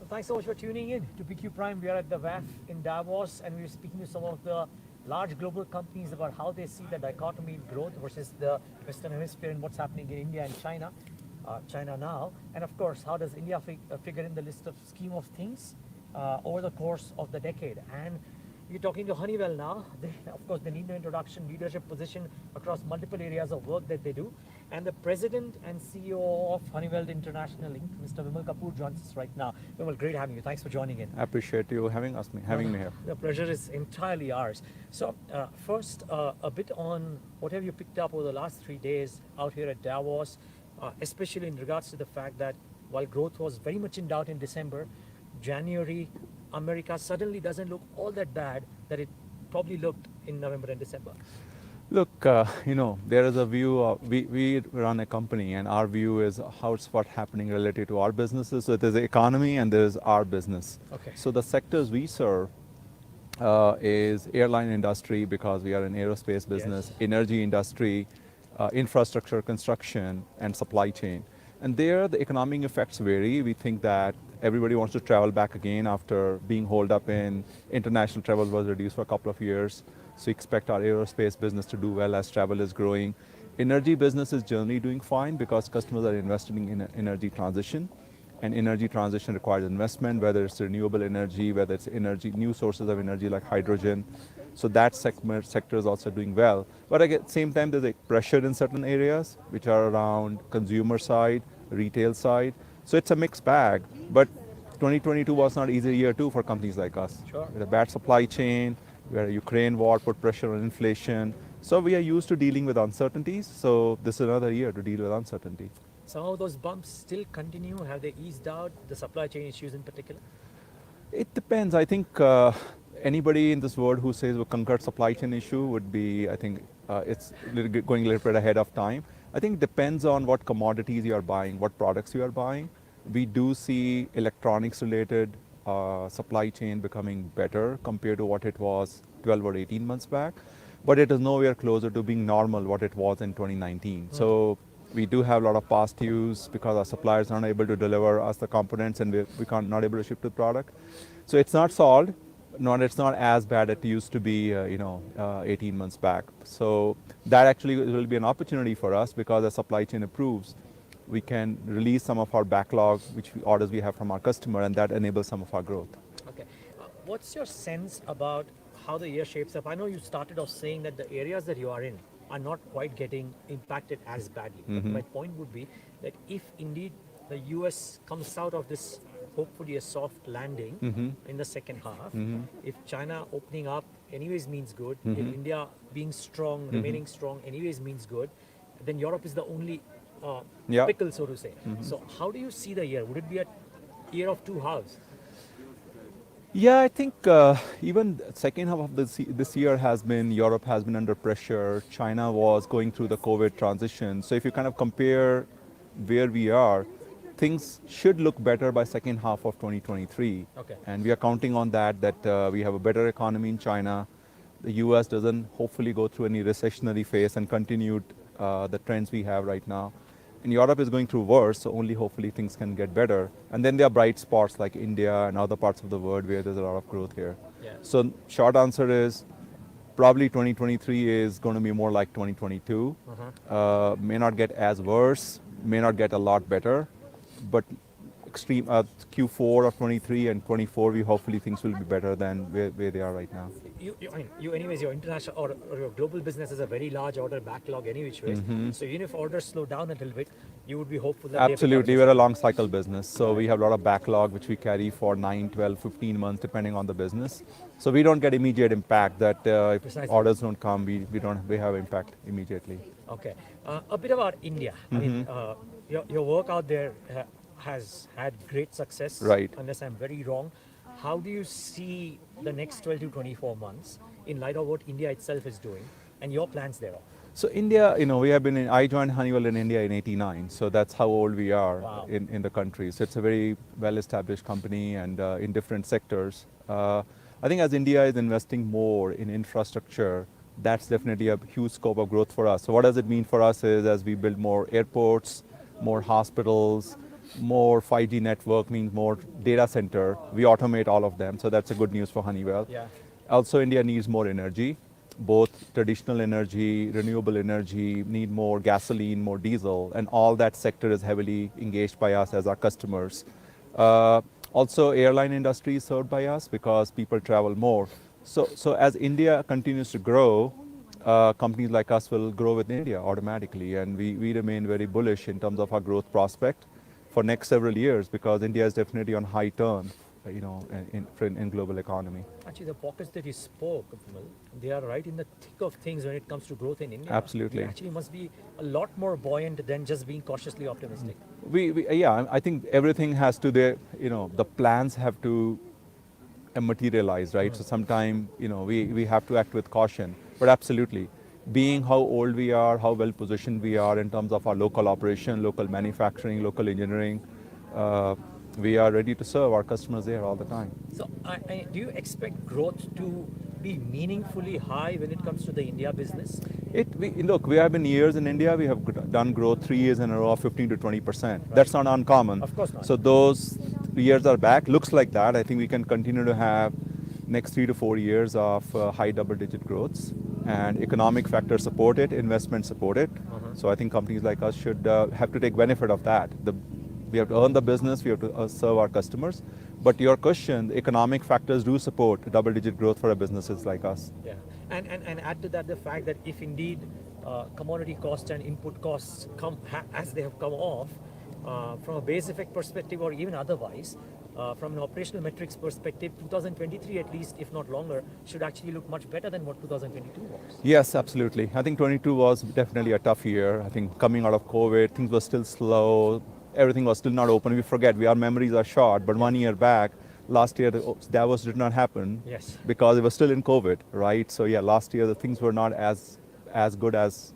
Thanks so much for tuning in to BQ Prime. We are at the WEF in Davos, and we're speaking to some of the large global companies about how they see the dichotomy in growth versus the Western Hemisphere and what's happening in India and China, China now, and of course, how does India figure in the list of scheme of things over the course of the decade? And you're talking to Honeywell now. Of course, they need no introduction, leadership position across multiple areas of work that they do. And the president and CEO of Honeywell International Inc., Mr. Vimal Kapur, joins us right now. Vimal, great having you. Thanks for joining in. I appreciate you having me here. The pleasure is entirely ours. So, first, a bit on what have you picked up over the last 3 days out here at Davos, especially in regards to the fact that while growth was very much in doubt in December, January, America suddenly doesn't look all that bad that it probably looked in November and December. Look, there is a view of, we run a company and our view is what's happening related to our businesses. So there's the economy and there's our business. Okay. So the sectors we serve is airline industry because we are an aerospace business, Yes. energy industry, infrastructure, construction, and supply chain. And there the economic effects vary. We think that everybody wants to travel back again after being holed up in international travel was reduced for a couple of years. So we expect our aerospace business to do well as travel is growing. Energy business is generally doing fine because customers are investing in energy transition. And energy transition requires investment, whether it's renewable energy, whether it's energy, new sources of energy like hydrogen. So that sector is also doing well. But at the same time, there's a pressure in certain areas, which are around consumer side, retail side. So it's a mixed bag. But 2022 was not an easy year too for companies like us. Sure. With a bad supply chain, where Ukraine war put pressure on inflation. So we are used to dealing with uncertainties. So this is another year to deal with uncertainty. Some of those bumps still continue. Have they eased out, the supply chain issues in particular? It depends. I think anybody in this world who says we conquered supply chain issue would be, I think it's going a little bit ahead of time. I think it depends on what commodities you are buying, what products you are buying. We do see electronics related supply chain becoming better compared to what it was 12 or 18 months back. But it is nowhere closer to being normal what it was in 2019. So we do have a lot of past dues because our suppliers aren't able to deliver us the components and we can't not able to ship the product. So it's not solved. It's not as bad as it used to be 18 months back. So that actually will be an opportunity for us because as supply chain improves, we can release some of our backlog, orders we have from our customer, and that enables some of our growth. Okay. What's your sense about how the year shapes up? I know you started off saying that the areas that you are in are not quite getting impacted as badly. But my point would be that if indeed the US comes out of this, hopefully a soft landing in the second half, if China opening up anyways means good, if India being strong, remaining strong anyways means good, then Europe is the only pickle, so to say. So how do you see the year? Would it be a year of two halves? Yeah, I think even second half of this year Europe has been under pressure. China was going through the COVID transition. So if you kind of compare where we are, things should look better by second half of 2023. Okay. And we are counting on that we have a better economy in China. The US doesn't hopefully go through any recessionary phase and continue the trends we have right now. And Europe is going through worse, so only hopefully things can get better. And then there are bright spots like India and other parts of the world where there's a lot of growth here. Yeah. So short answer is probably 2023 is going to be more like 2022. May not get as worse, may not get a lot better, but extreme Q4 of 23 and 24, we hopefully things will be better than where they are right now. You anyways, your international or your global business is a very large order backlog any which ways. So even if orders slow down a little bit, you would be hopeful that Absolutely, we're a long cycle business. So we have a lot of backlog which we carry for 9, 12, 15 months depending on the business. So we don't get immediate impact that if orders don't come, we have impact immediately. Okay. A bit about India. I mean, your work out there has had great success, right? Unless I'm very wrong. How do you see the next 12 to 24 months in light of what India itself is doing and your plans thereof? So India, I joined Honeywell in India in '89, so that's how old we are. Wow. in the country. So it's a very well-established company and in different sectors. I think as India is investing more in infrastructure, that's definitely a huge scope of growth for us. So what does it mean for us is as we build more airports, more hospitals, more 5G network means more data center. We automate all of them, so that's a good news for Honeywell. Yeah. Also, India needs more energy, both traditional energy, renewable energy, need more gasoline, more diesel, and all that sector is heavily engaged by us as our customers. Also, airline industry is served by us because people travel more. So as India continues to grow, companies like us will grow with India automatically, and we remain very bullish in terms of our growth prospect for next several years because India is definitely on high turn, in global economy. Actually, the pockets that you spoke, Vimal, they are right in the thick of things when it comes to growth in India. Absolutely. We actually must be a lot more buoyant than just being cautiously optimistic. Yeah, I think everything has to, the plans have to materialize, right? So sometime, we have to act with caution, but absolutely. Being how old we are, how well positioned we are in terms of our local operation, local manufacturing, local engineering, we are ready to serve our customers there all the time. So, do you expect growth to be meaningfully high when it comes to the India business? Look, we have been years in India. We have done growth 3 years in a row of 15 to 20%. Right. That's not uncommon. Of course not. So those years are back. Looks like that. I think we can continue to have next 3 to 4 years of high double-digit growths, and economic factors support it, investment support it. So I think companies like us should have to take benefit of that. We have to earn the business, we have to serve our customers. But your question, economic factors do support double-digit growth for businesses like us. Yeah, and add to that the fact that if indeed commodity costs and input costs come as they have come off, from a base effect perspective or even otherwise, from an operational metrics perspective, 2023 at least, if not longer, should actually look much better than what 2022 was. Yes, absolutely. I think 22 was definitely a tough year. I think coming out of COVID, things were still slow. Everything was still not open. We forget, our memories are short, but 1 year back, last year, Davos did not happen. Yes. Because it was still in COVID, right? So yeah, last year the things were not as good as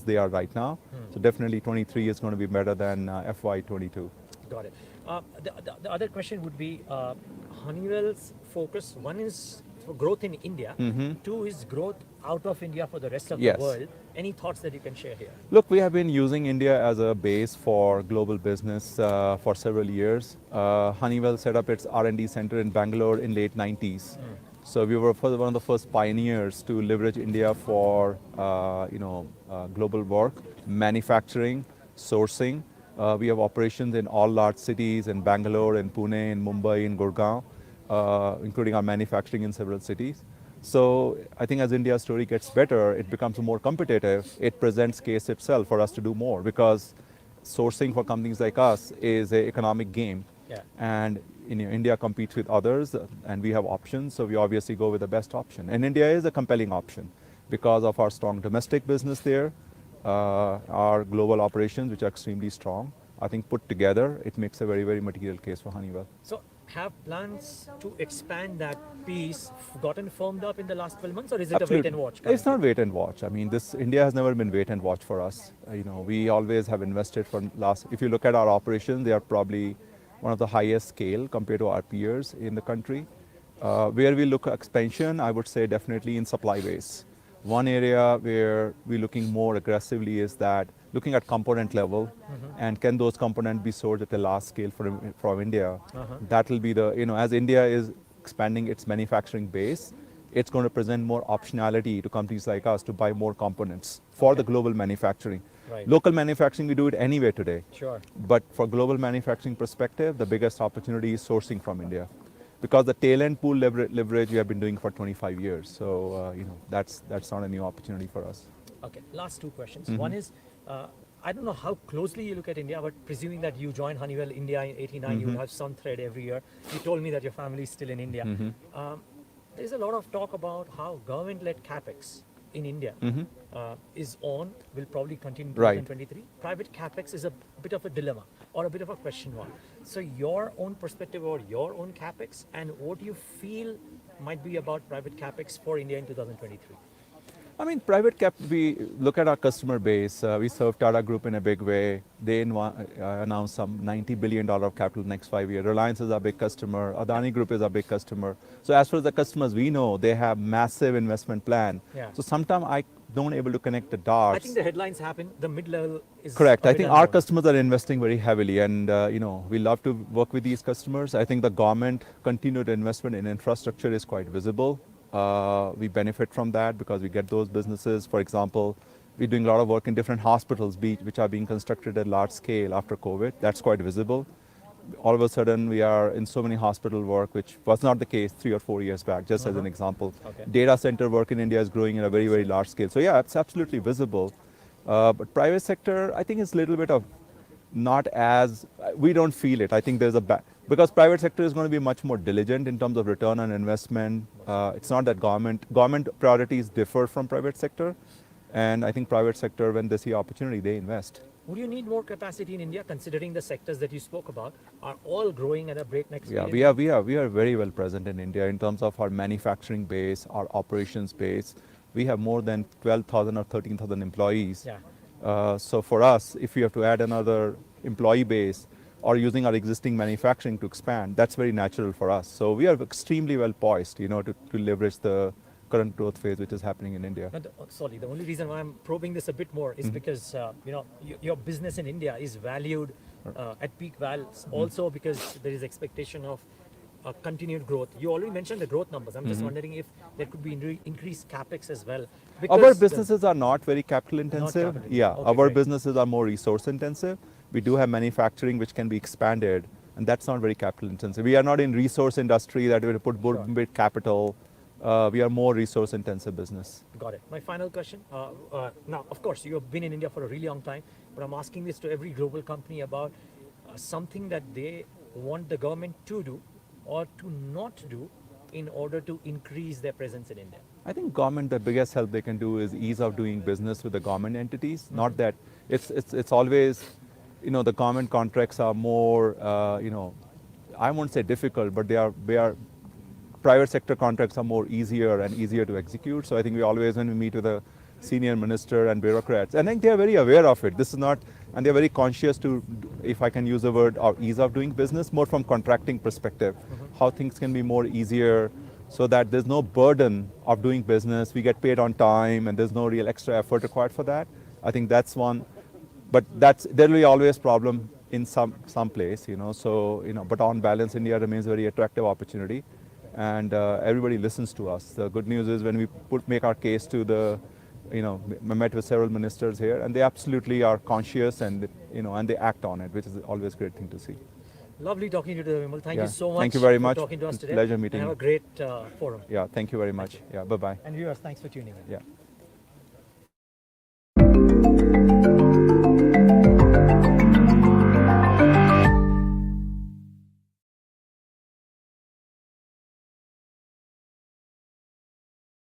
they are right now. So definitely 23 is going to be better than FY22. Got it. The other question would be Honeywell's focus. One is for growth in India. Two is growth out of India for the rest of the world. Any thoughts that you can share here? Look, we have been using India as a base for global business for several years. Honeywell set up its R&D center in Bangalore in late 90s. So we were one of the first pioneers to leverage India for global work, manufacturing, sourcing. We have operations in all large cities, in Bangalore, in Pune, in Mumbai, in Gurgaon, including our manufacturing in several cities. So I think as India's story gets better, it becomes more competitive. It presents case itself for us to do more because sourcing for companies like us is an economic game. Yeah. And India competes with others, and we have options, so we obviously go with the best option. And India is a compelling option because of our strong domestic business there, our global operations, which are extremely strong. I think put together, it makes a very, very material case for Honeywell. So have plans to expand that piece gotten firmed up in the last 12 months, or is it a wait and watch? It's not wait and watch. I mean, India has never been wait and watch for us. We always have invested if you look at our operations, they are probably one of the highest scale compared to our peers in the country. Where we look at expansion, I would say definitely in supply base. One area where we're looking more aggressively is that looking at component level, and can those components be sourced at a large scale from India? That will be as India is expanding its manufacturing base, it's going to present more optionality to companies like us to buy more components for the global manufacturing. Right. Local manufacturing, we do it anywhere today. Sure. But for global manufacturing perspective, the biggest opportunity is sourcing from India. Because the talent pool leverage we have been doing for 25 years. So, that's not a new opportunity for us. Okay, last two questions. One is, I don't know how closely you look at India, but presuming that you joined Honeywell India in '89, you have some thread every year. You told me that your family is still in India. There's a lot of talk about how government-led capex in India will probably continue in 2023. Right. Private capex is a bit of a dilemma or a bit of a question mark. So your own perspective or your own capex, and what do you feel might be about private capex for India in 2023? I mean, private cap, we look at our customer base. We serve Tata Group in a big way. They announced some $90 billion of capital next 5 years. Reliance is our big customer. Adani Group is our big customer. So as far as the customers we know, they have massive investment plan. Yeah. So sometimes don't able to connect the dots. I think the headlines happen. The mid-level is Correct. a I bit think our unknown. customers are investing very heavily, and we love to work with these customers. I think the government continued investment in infrastructure is quite visible. We benefit from that because we get those businesses. For example, we're doing a lot of work in different hospitals, which are being constructed at large scale after COVID. That's quite visible. All of a sudden, we are in so many hospital work, which was not the case 3 or 4 years back, just as an example. Okay. Data center work in India is growing in a very, very large scale. So yeah, it's absolutely visible. But private sector, I think it's a little bit of not as, we don't feel it. I think there's because private sector is going to be much more diligent in terms of return on investment. It's not that government priorities differ from private sector. And I think private sector, when they see opportunity, they invest. Would you need more capacity in India, considering the sectors that you spoke about are all growing at a breakneck speed? Yeah, we are very well present in India in terms of our manufacturing base, our operations base. We have more than 12,000 or 13,000 employees. Yeah. So for us, if we have to add another employee base or using our existing manufacturing to expand, that's very natural for us. So we are extremely well poised, to leverage the current growth phase which is happening in India. Sorry, the only reason why I'm probing this a bit more is because your business in India is valued at peak values, also because there is expectation of continued growth. You already mentioned the growth numbers. I'm just wondering if there could be increased capex as well. Our businesses are not very capital intensive. Yeah, okay, our businesses are more resource intensive. We do have manufacturing which can be expanded, and that's not very capital intensive. We are not in resource industry that will put big capital. We are more resource intensive business. Got it. My final question. Now, of course, you have been in India for a really long time, but I'm asking this to every global company about something that they want the government to do or to not do in order to increase their presence in India. I think government, the biggest help they can do is ease of doing business with the government entities. Not that it's always, the government contracts are more, I won't say difficult, but they are private sector contracts are more easier and easier to execute. So I think we always, when we meet with the senior minister and bureaucrats, and I think they are very aware of it. This is not, and they're very conscious to, if I can use the word, of ease of doing business, more from contracting perspective, how things can be more easier so that there's no burden of doing business. We get paid on time and there's no real extra effort required for that. I think that's one, but there will be always problem in some place, but on balance, India remains a very attractive opportunity. And everybody listens to us. The good news is when we make our case to I met with several ministers here, and they absolutely are conscious and and they act on it, which is always a great thing to see. Lovely talking to you, Vimal. Thank you so much. Thank you very much. For talking to us today. Pleasure meeting and you. have a great forum. Yeah, thank you very much. Yeah, bye bye. And viewers, thanks for tuning in. Yeah.